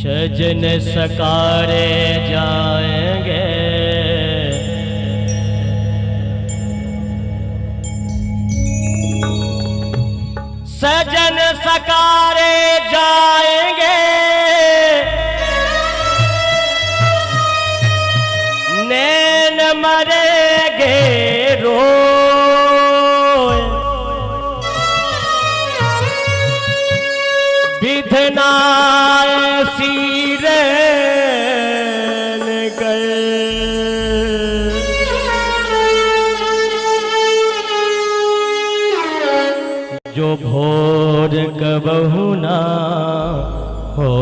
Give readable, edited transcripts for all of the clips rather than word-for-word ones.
सजन सकारे जाएंगे, सजन सकारे जाएंगे, नैन मरेंगे रोए, विधना ऐसी रैन गए, जो भोर कबहू ना हो।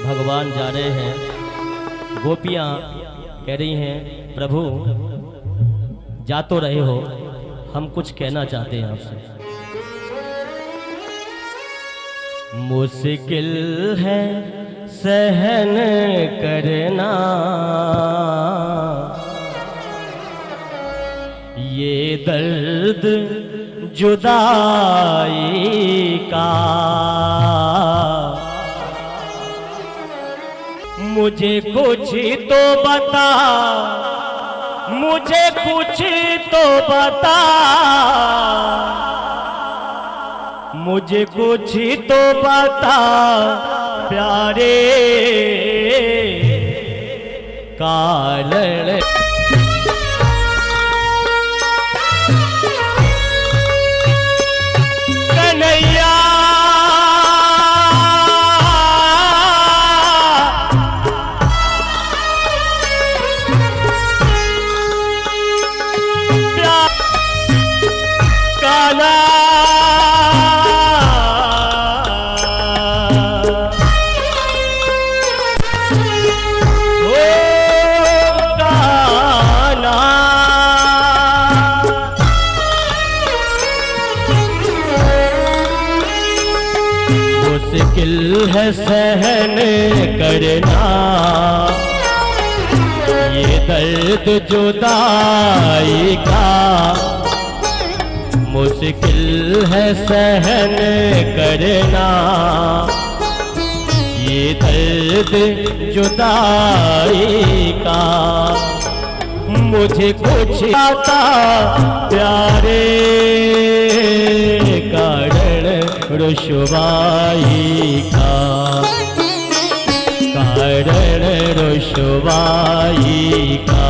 भगवान जा रहे हैं, गोपियां कह रही हैं प्रभु जा तो रहे हो, हम कुछ कहना चाहते हैं आपसे। मुश्किल है सहन करना ये दर्द जुदाई का, मुझे कुछ तो बता, मुझे कुछ तो बता, मुझे कुछ तो बता प्यारे कारण। कन्हैया काला मुश्किल है सहन करना ये दर्द जुदाई का, मुश्किल है सहन करना ये दर्द जुदाई का, मुझे कुछ आता प्यारे कारण रुसवाई का, कारण रुसवाई का।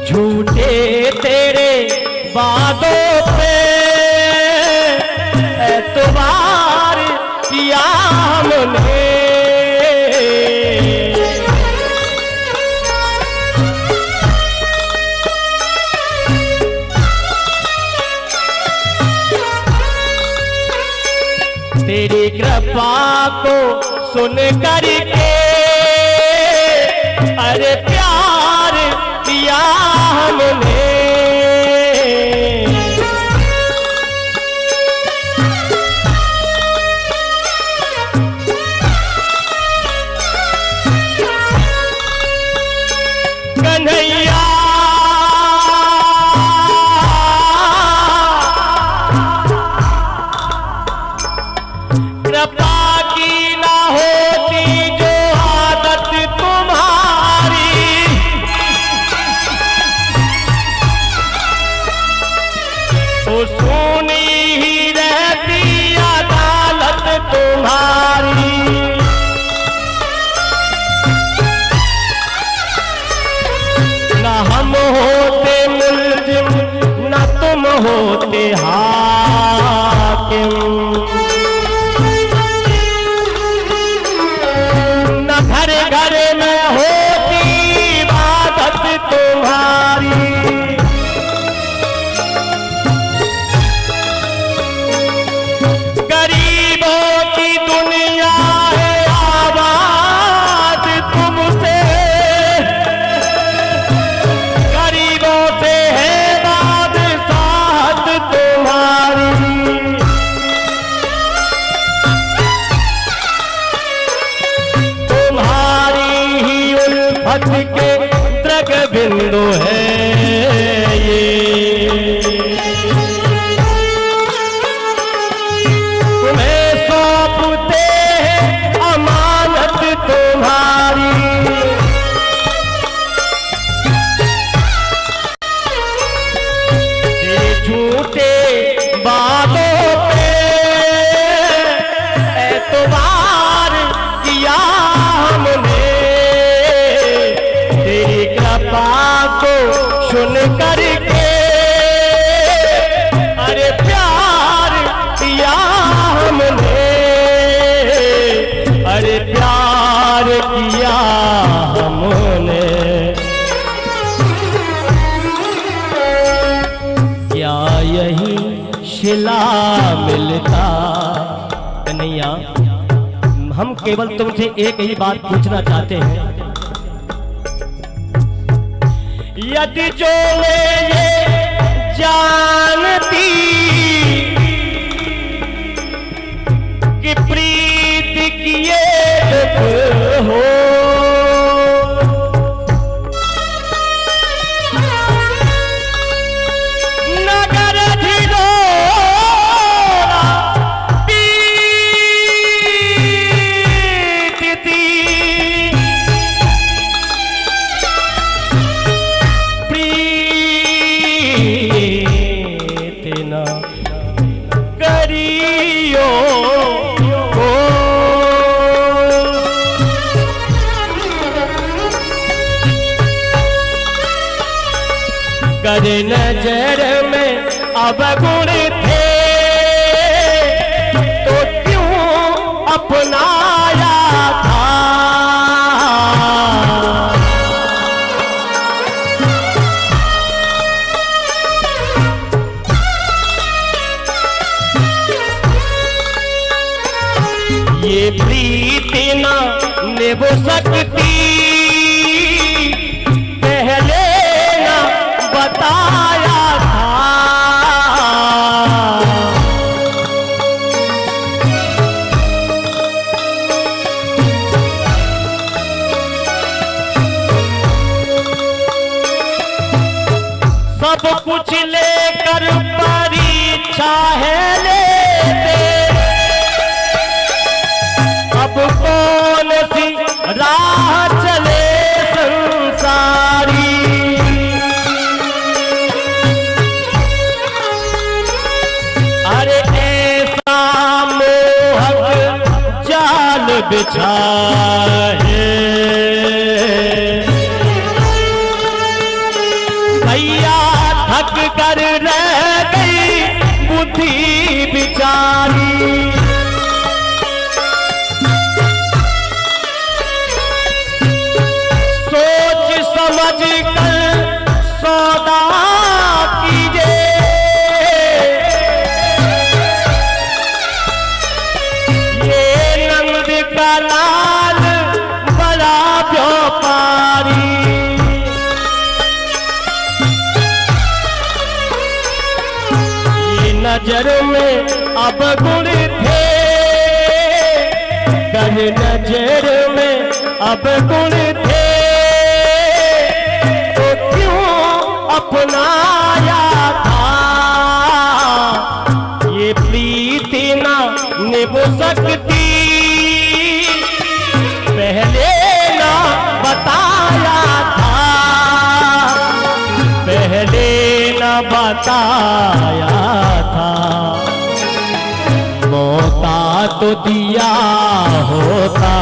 झूठे तेरे वादों पे एतबार किया हमने, तेरी कृपा को सुन करके अरे प्यार किया हमने, कन्हैया कृपा की ना होती जो आदत तुम्हारी, पथ के द्रग बिंदु है ये। तुम्हें सौंपते हैं अमानत तुम्हारी, झूठे बातों पे एतबार किया हमने, तेरी कृपा को सुन करके अरे प्यार किया हमने, अरे प्यार किया हमने। क्या यही शिला मिलता कन्हैया, हम केवल तुमसे एक ही बात पूछना चाहते हैं, यदि जो ये जानती कि प्रीत किए दुख हो, करे नजर में अवगुण थे तो क्यों अपनाया था, ये प्रीति न निभ सकती पहले न बताया था, सब कुछ लेकर परीक्षा है लेते, अब कौन सी राह चले संसारी, अरे ऐसा मोहक जाल बिछाए भैया थक कर रह गई बुद्धि बिचारी, सोच समझ कर सौदा कीजिए, ये नंद का लाल बड़ा व्यापारी, ये नजर में अब गुण थे, कहीं नजर में अब गुण थे तो क्यों अपनाया था, ये प्रीति ना निभ सकती पहले ना बताया था, पहले ना बताया था, मौका तो दिया होता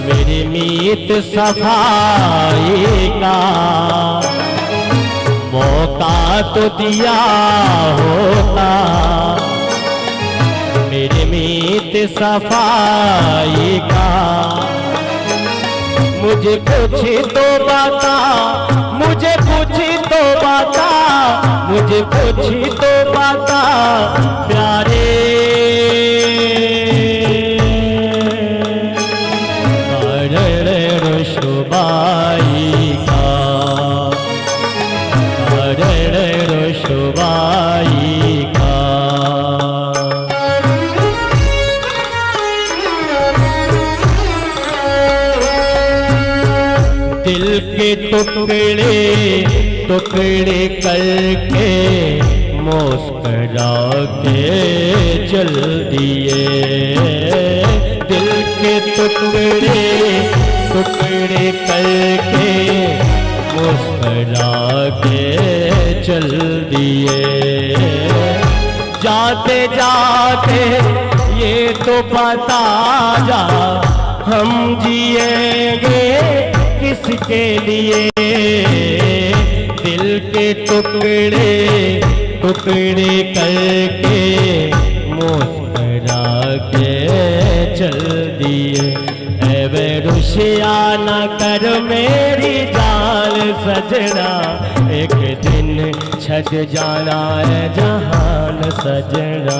मेरे मीत सफाई का, मौका तो दिया होता मेरे मीत सफाई का, मुझे कुछ तो बता, मुझे कुछ तो बता, मुझे कुछ तो बता प्यारे, रुशुबाई का, रुशुबाई का। दिल के टुकड़े टुकड़े करके मुस्कुरा के चल दिए। दिल के टुकड़े टुकड़े करके मुस्कुरा के चल दिए। जाते जाते ये तो बता जा, हम जिएंगे किसके लिए। दिल के टुकड़े टुकड़े करके मुस्कुरा के चल दिए। ऐवे रुशिया न कर मेरी जान सजना, एक दिन छट जाना है जहान सजना।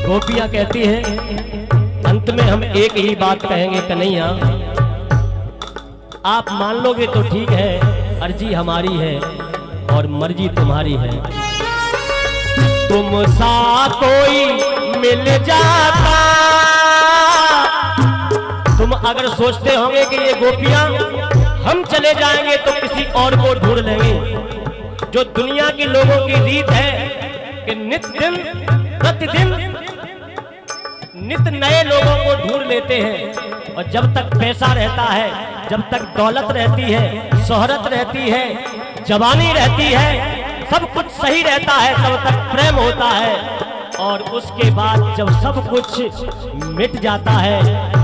गोपियां कहती हैं, अंत में हम एक ही बात कहेंगे कन्हैया, आप मान लोगे तो ठीक है, अर्जी हमारी है और मर्जी तुम्हारी है। तुम सा कोई मिल जाता, तुम अगर सोचते होंगे कि ये गोपियां हम चले जाएंगे तो किसी और को ढूंढ लेंगे, जो दुनिया के लोगों की रीत है कि नित्य दिन प्रतिदिन नित्य नए लोगों को ढूंढ लेते हैं, और जब तक पैसा रहता है, जब तक दौलत रहती है, शोहरत रहती है, जवानी रहती है, सब कुछ सही रहता है, तब तक प्रेम होता है। और उसके बाद जब सब कुछ मिट जाता है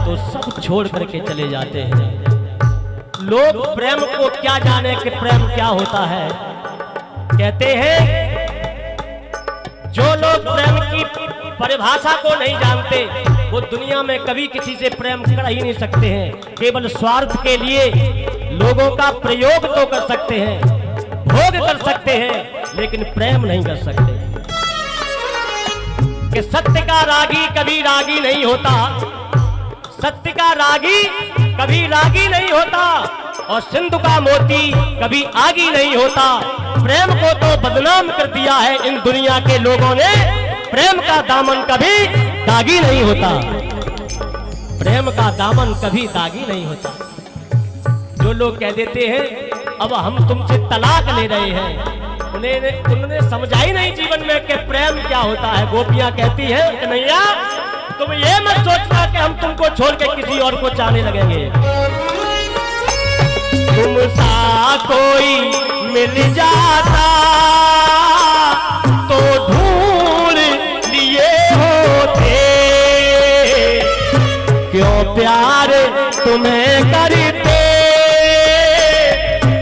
तो सब छोड़ करके चले जाते हैं। लोग प्रेम को क्या जाने कि प्रेम क्या होता है। कहते हैं जो लोग प्रेम की परिभाषा को नहीं जानते वो दुनिया में कभी किसी से प्रेम कर ही नहीं सकते हैं। केवल स्वार्थ के लिए लोगों का प्रयोग तो कर सकते हैं, भोग कर सकते हैं, लेकिन प्रेम नहीं कर सकते। कि सत्य का रागी कभी रागी नहीं होता, सत्य का रागी कभी रागी नहीं होता, और सिंधु का मोती कभी आगी नहीं होता। प्रेम को तो बदनाम कर दिया है इन दुनिया के लोगों ने। प्रेम का दामन कभी दागी नहीं होता, प्रेम का दामन कभी दागी नहीं होता। जो लोग कह देते हैं अब हम तुमसे तलाक ले रहे हैं, उन्होंने समझा ही नहीं जीवन में कि प्रेम क्या होता है। गोपियां कहती है कन्हैया तुम ये मत सोचना कि हम तुमको छोड़ के किसी और को चाहने लगेंगे। तुम सा कोई मिल जाता तो ढूंढ लिए होते, क्यों प्यार तुम्हें करते,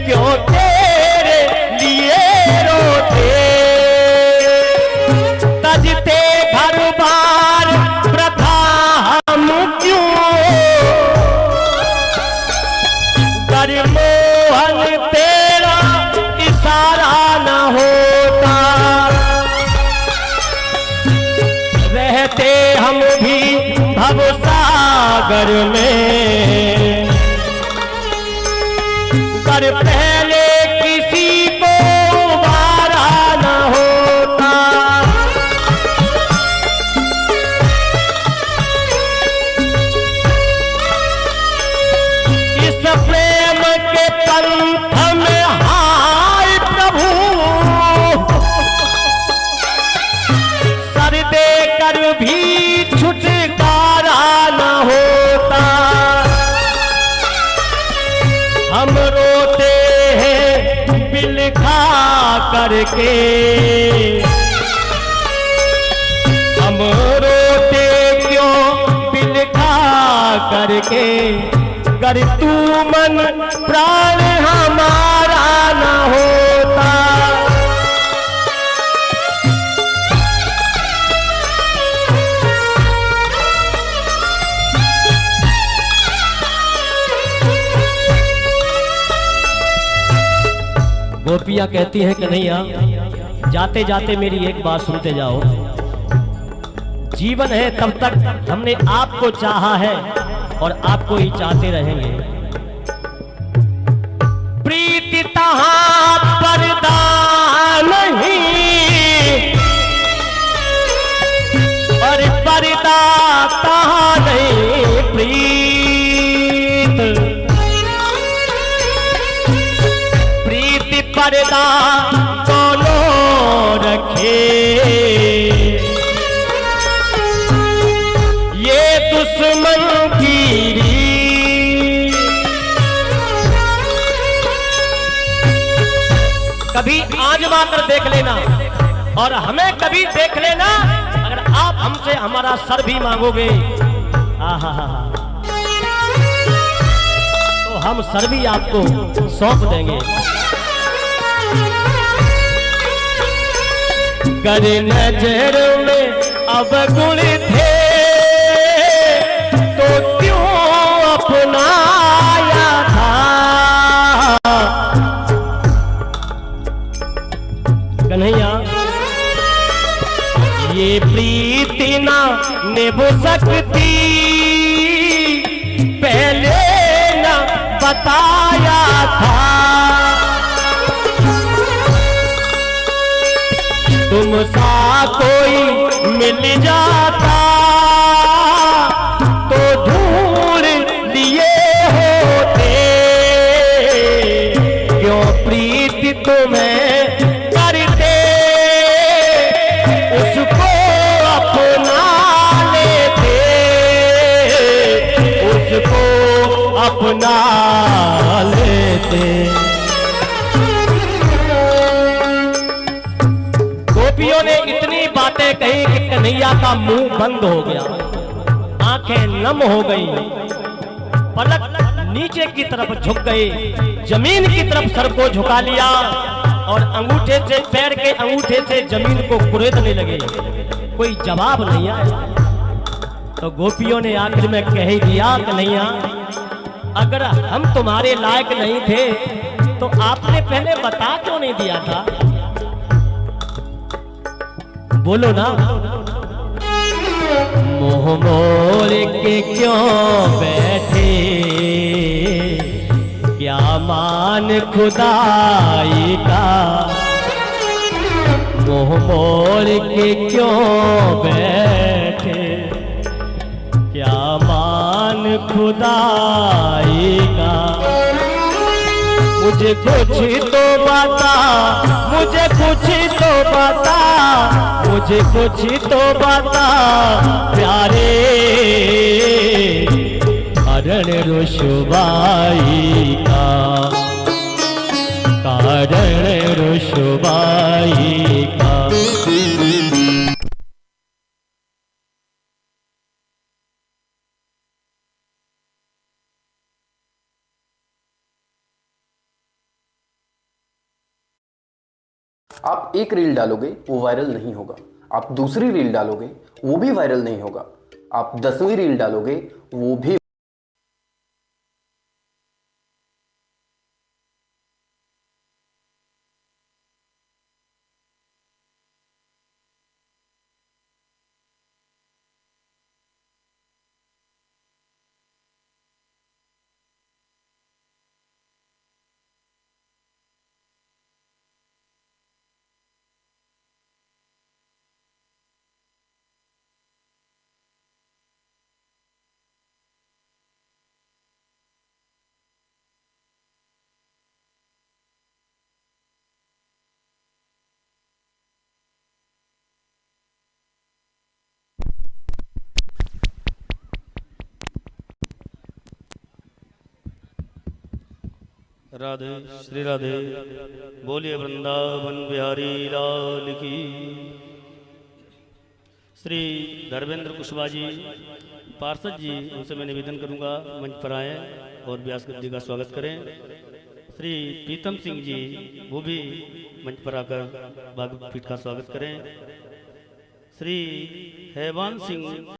क्यों तेरे लिए रोते। तजते घर बार प्रथा हम क्यों, कर मोहन तेरा इशारा न होता। रहते हम भी भवसागर में, पर पहले किसी को वारा न होता। इस प्रेम के पंथ में हाय प्रभु, सर देकर भी छुटकारा न होता। हम रोते हैं बिलखा करके, हम रोते क्यों बिलखा करके, कर तू मन प्राण हमारा न होता। गोपियां कहती हैं कन्हैया जाते जाते मेरी एक बात सुनते जाओ। जीवन है तब तक हमने आपको चाहा है और आपको ही चाहते रहेंगे। प्रीति तहां परदान दोनों रखे, ये दुश्मन की रीत। कभी आजमा कर देख लेना और हमें कभी देख लेना, अगर आप हमसे हमारा सर भी मांगोगे, तो हम सर भी आपको सौंप देंगे। कर नजर में अब गुण थे तो क्यों अपनाया था, कन्हैया ये प्रीति ना निभ सकती, पहले ना बताया था। तुम सा कोई मिल जाता तो ढूंढ लिए होते, क्यों प्रीति तुम्हें करते, उसको अपना लेते, उसको अपना लेते। गोपियों ने इतनी बातें कही कि कन्हैया का मुंह बंद हो गया, आंखें नम हो गई, पलक नीचे की तरफ झुक गई, जमीन की तरफ सर को झुका लिया और अंगूठे से, पैर के अंगूठे से जमीन को कुरेदने लगे। कोई जवाब नहीं आया तो गोपियों ने आखिर में कह ही दिया, कन्हैया अगर हम तुम्हारे लायक नहीं थे तो आपने पहले बता क्यों नहीं दिया था, बोलो ना। मोह मोर के क्यों बैठे, क्या मान खुदाई का, मोह मोर के क्यों बैठे, क्या मान खुदाई का। मुझे कुछ तो बता, मुझे कुछ तो बता, मुझे कुछ तो बता प्यारे, कारण रुसवाई का, कारण रुसवाई का। आप एक रील डालोगे वो वायरल नहीं होगा, आप दूसरी रील डालोगे वो भी वायरल नहीं होगा, आप 10वीं रील डालोगे वो भी। राधे श्री राधे, बोलिए वृंदावन बिहारी लाल की। श्री धर्मेंद्र कुशवाहा जी पार्षद जी, उनसे मैं निवेदन करूंगा मंच पर आए और व्यास गद्दी का स्वागत करें। श्री प्रीतम सिंह जी वो भी मंच पर आकर भागवत पीठ का स्वागत करें। श्री हैवान सिंह